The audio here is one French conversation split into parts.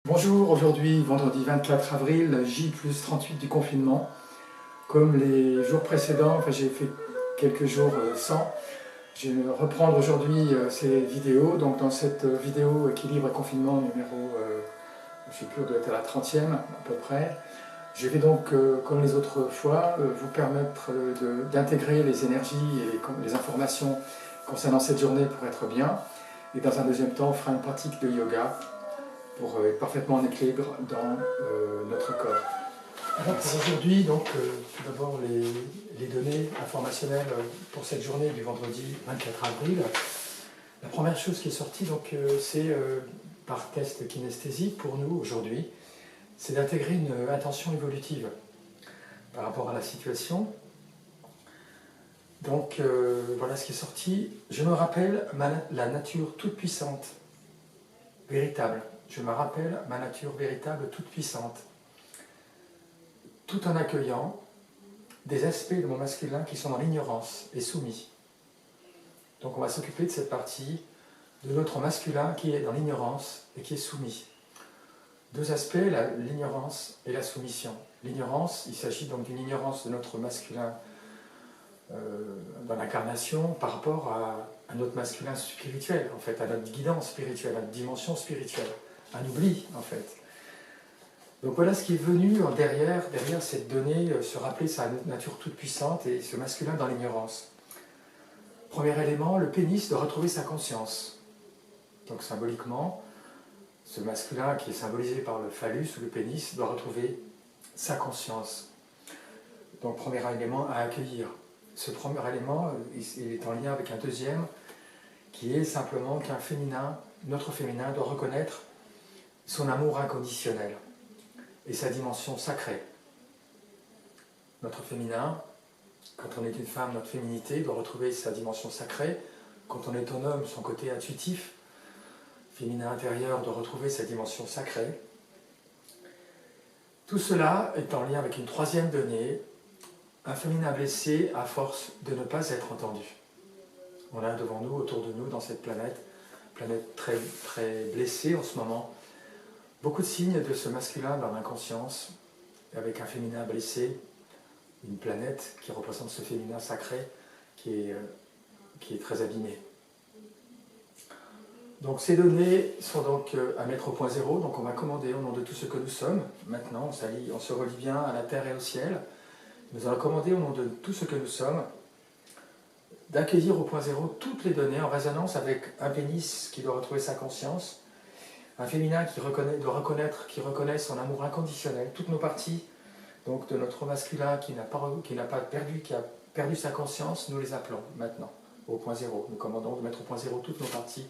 Bonjour, aujourd'hui vendredi 24 avril, J+38 du confinement. Comme les jours précédents, j'ai fait quelques jours sans. Je vais reprendre aujourd'hui ces vidéos. Donc dans cette vidéo équilibre et confinement numéro, je ne sais plus, on doit être à la 30e à peu près. Je vais donc, comme les autres fois, vous permettre d'intégrer les énergies et les informations concernant cette journée pour être bien. Et dans un deuxième temps, on fera une pratique de yoga pour être parfaitement en équilibre dans notre corps. Alors pour aujourd'hui, donc, tout d'abord les données informationnelles pour cette journée du vendredi 24 avril. La première chose qui est sortie, c'est par test kinesthésique pour nous aujourd'hui, c'est d'intégrer une intention évolutive par rapport à la situation. Donc voilà ce qui est sorti. Je me rappelle la nature toute puissante, véritable. Je me rappelle ma nature véritable toute puissante, tout en accueillant des aspects de mon masculin qui sont dans l'ignorance et soumis. Donc on va s'occuper de cette partie de notre masculin qui est dans l'ignorance et qui est soumis. Deux aspects, l'ignorance et la soumission. L'ignorance, il s'agit donc d'une ignorance de notre masculin dans l'incarnation par rapport à notre masculin spirituel, en fait, à notre guidance spirituelle, à notre dimension spirituelle, un oubli, en fait. Donc voilà ce qui est venu derrière cette donnée, se rappeler sa nature toute puissante et ce masculin dans l'ignorance. Premier élément, le pénis de retrouver sa conscience. Donc symboliquement, ce masculin qui est symbolisé par le phallus ou le pénis doit retrouver sa conscience. Donc premier élément à accueillir. Ce premier élément, il est en lien avec un deuxième, qui est simplement qu'un féminin, notre féminin, doit reconnaître son amour inconditionnel et sa dimension sacrée. Notre féminin, quand on est une femme, notre féminité doit retrouver sa dimension sacrée. Quand on est un homme, son côté intuitif, féminin intérieur, doit retrouver sa dimension sacrée. Tout cela est en lien avec une troisième donnée, un féminin blessé à force de ne pas être entendu. On a devant nous, autour de nous, dans cette planète très, très blessée en ce moment, beaucoup de signes de ce masculin dans l'inconscience, avec un féminin blessé, une planète qui représente ce féminin sacré qui est très abîmé. Donc ces données sont donc à mettre au point zéro, donc on va commander au nom de tout ce que nous sommes. Maintenant, on se relie bien à la terre et au ciel. Nous allons commander au nom de tout ce que nous sommes d'accueillir au point zéro toutes les données en résonance avec un pénis qui doit retrouver sa conscience, un féminin qui reconnaît son amour inconditionnel, toutes nos parties donc de notre masculin qui a perdu sa conscience, nous les appelons maintenant au point zéro. Nous commandons de mettre au point zéro toutes nos parties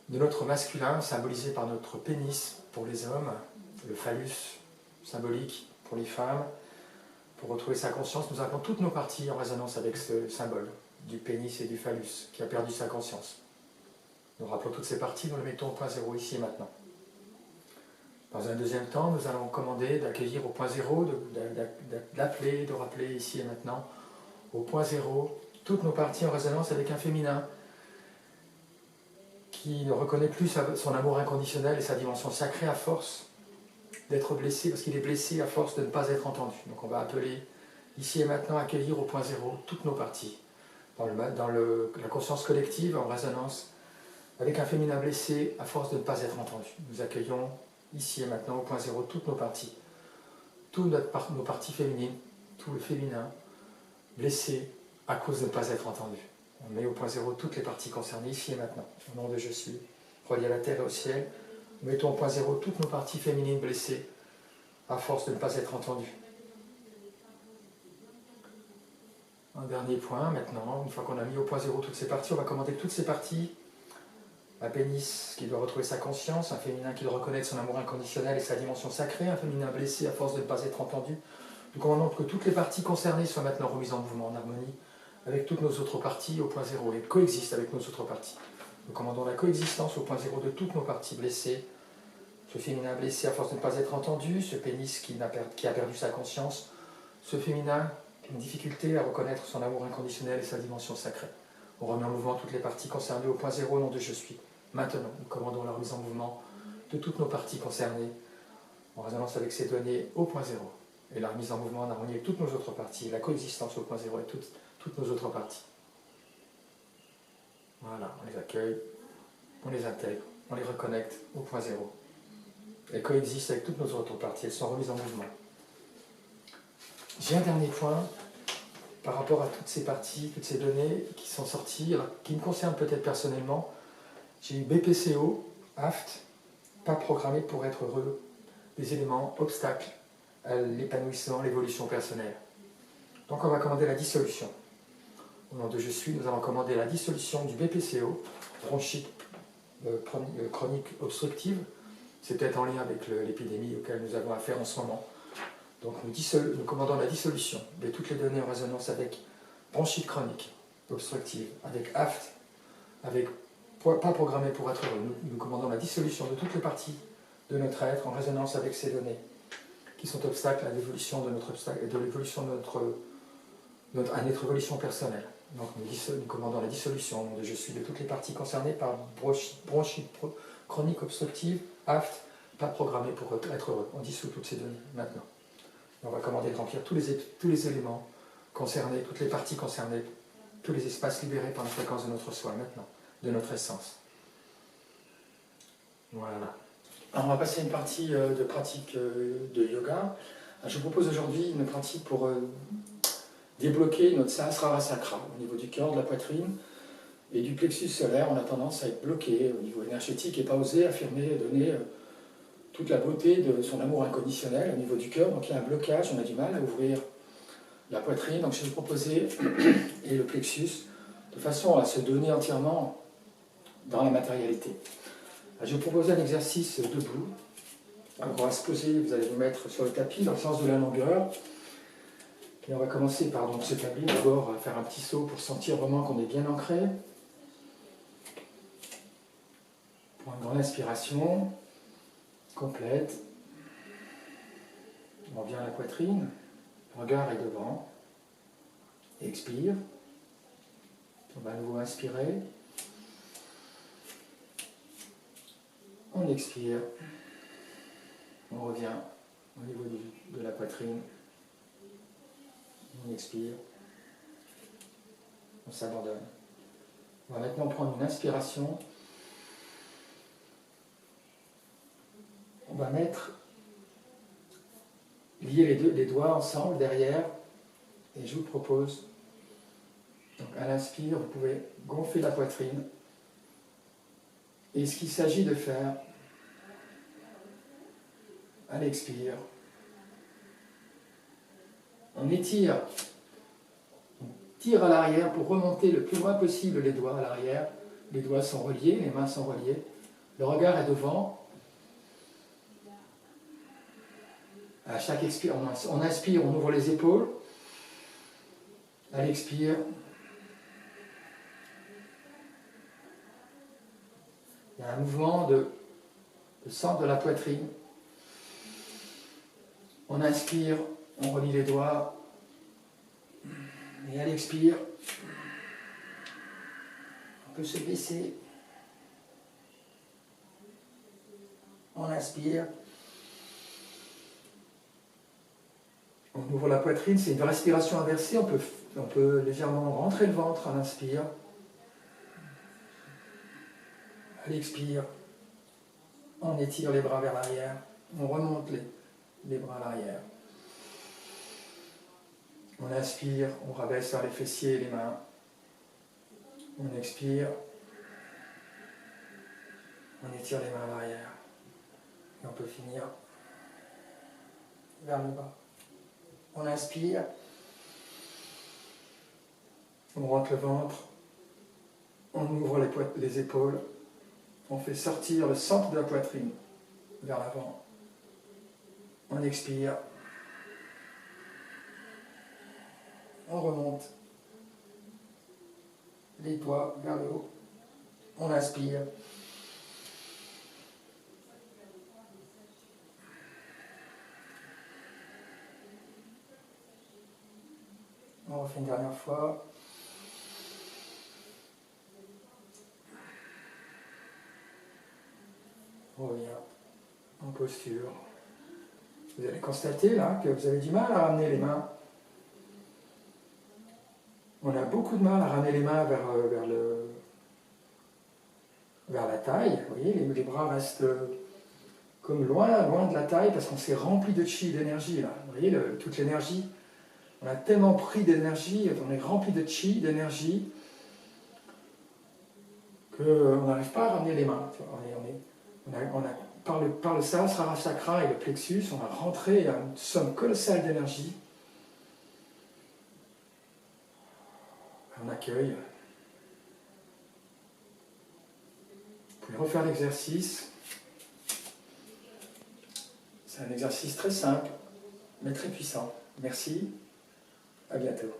de notre masculin, symbolisé par notre pénis pour les hommes, le phallus symbolique pour les femmes. Pour retrouver sa conscience, nous appelons toutes nos parties en résonance avec ce symbole du pénis et du phallus qui a perdu sa conscience. Nous rappelons toutes ces parties, nous les mettons au point zéro ici et maintenant. Dans un deuxième temps, nous allons commander d'accueillir au point zéro, d'appeler, de rappeler ici et maintenant, au point zéro, toutes nos parties en résonance avec un féminin qui ne reconnaît plus son amour inconditionnel et sa dimension sacrée à force d'être blessé, parce qu'il est blessé à force de ne pas être entendu. Donc on va appeler ici et maintenant, accueillir au point zéro toutes nos parties, dans la conscience collective en résonance avec un féminin blessé à force de ne pas être entendu. Nous accueillons ici et maintenant au point zéro toutes nos parties, nos parties féminines, tout le féminin blessé à cause de ne pas être entendu. On met au point zéro toutes les parties concernées ici et maintenant, au nom de je suis, relié à la terre et au ciel. Nous mettons au point zéro toutes nos parties féminines blessées à force de ne pas être entendues. Un dernier point maintenant, une fois qu'on a mis au point zéro toutes ces parties, on va commander toutes ces parties. Un pénis qui doit retrouver sa conscience, un féminin qui doit reconnaître son amour inconditionnel et sa dimension sacrée, un féminin blessé à force de ne pas être entendu. Nous commandons que toutes les parties concernées soient maintenant remises en mouvement, en harmonie avec toutes nos autres parties au point zéro et coexistent avec nos autres parties. Nous commandons la coexistence au point zéro de toutes nos parties blessées, ce féminin blessé à force de ne pas être entendu, ce pénis qui a perdu sa conscience, ce féminin une difficulté à reconnaître son amour inconditionnel et sa dimension sacrée. On remet en mouvement toutes les parties concernées au point zéro au nom de je suis. Maintenant, nous commandons la remise en mouvement de toutes nos parties concernées en résonance avec ces données au point zéro. Et la remise en mouvement en harmonie avec toutes nos autres parties, la coexistence au point zéro avec toutes nos autres parties. Voilà, on les accueille, on les intègre, on les reconnecte au point zéro. Elles coexistent avec toutes nos autres parties, elles sont remises en mouvement. J'ai un dernier point par rapport à toutes ces parties, toutes ces données qui sont sorties, alors, qui me concernent peut-être personnellement. J'ai eu BPCO, AFT, pas programmé pour être heureux, des éléments, obstacles à l'épanouissement, l'évolution personnelle. Donc on va commander la dissolution. Au nom de Je suis, nous allons commander la dissolution du BPCO, bronchite chronique obstructive. C'est peut-être en lien avec l'épidémie auquel nous avons affaire en ce moment. Donc nous commandons la dissolution de toutes les données en résonance avec bronchite chronique obstructive, avec AFT, avec pas programmé pour être heureux. Nous commandons la dissolution de toutes les parties de notre être en résonance avec ces données qui sont obstacles à l'évolution de notre à notre évolution personnelle. Donc nous commandons la dissolution de Je suis de toutes les parties concernées par bronchite chronique obstructive, AFT, pas programmé pour être heureux. On dissout toutes ces données maintenant. On va commander de remplir tous les éléments concernés, toutes les parties concernées, tous les espaces libérés par la fréquence de notre soi maintenant, de notre essence. Voilà. Alors on va passer à une partie de pratique de yoga. Je vous propose aujourd'hui une pratique pour débloquer notre sahasrara sacra au niveau du cœur, de la poitrine et du plexus solaire. On a tendance à être bloqué au niveau énergétique et pas oser affirmer, donner toute la beauté de son amour inconditionnel au niveau du cœur. Donc il y a un blocage, on a du mal à ouvrir la poitrine. Donc je vais vous proposer, et le plexus, de façon à se donner entièrement dans la matérialité. Je vais vous proposer un exercice debout. Alors on va se poser, vous allez vous mettre sur le tapis dans le sens de la longueur. Et on va commencer par donc, s'établir d'abord à faire un petit saut pour sentir vraiment qu'on est bien ancré. Pour une grande inspiration complète. On revient à la poitrine, le regard est devant. Expire. On va à nouveau inspirer. On expire. On revient au niveau de la poitrine. On expire. On s'abandonne. On va maintenant prendre une inspiration. On va lier les doigts ensemble derrière. Et je vous propose, donc à l'inspire, vous pouvez gonfler la poitrine. Et ce qu'il s'agit de faire, à l'expire, on étire, on tire à l'arrière pour remonter le plus loin possible les doigts à l'arrière. Les doigts sont reliés, les mains sont reliées. Le regard est devant. À chaque expire, on inspire, on ouvre les épaules. À l'expire, il y a un mouvement de centre de la poitrine. On inspire, on relie les doigts. Et à l'expire, on peut se baisser. On inspire. On ouvre la poitrine, c'est une respiration inversée. On peut légèrement rentrer le ventre à l'inspire. À l'expire, on étire les bras vers l'arrière. On remonte les bras à l'arrière. On inspire, on rabaisse vers les fessiers et les mains. On expire. On étire les mains à l'arrière. Et on peut finir vers le bas. On inspire. On rentre le ventre. On ouvre les épaules. On fait sortir le centre de la poitrine vers l'avant. On expire. On remonte les doigts vers le haut. On inspire. On refait une dernière fois. On revient. en posture. Vous allez constater là que vous avez du mal à ramener les mains. On a beaucoup de mal à ramener les mains vers la taille. Vous voyez, les bras restent comme loin de la taille parce qu'on s'est rempli de chi, d'énergie là. Vous voyez, toute l'énergie. On a tellement pris d'énergie, on est rempli de chi, d'énergie, qu'on n'arrive pas à ramener les mains. Par le Sahasrara Chakra et le plexus, on a rentré une somme colossale d'énergie. On accueille. Vous pouvez refaire l'exercice. C'est un exercice très simple, mais très puissant. Merci, à bientôt.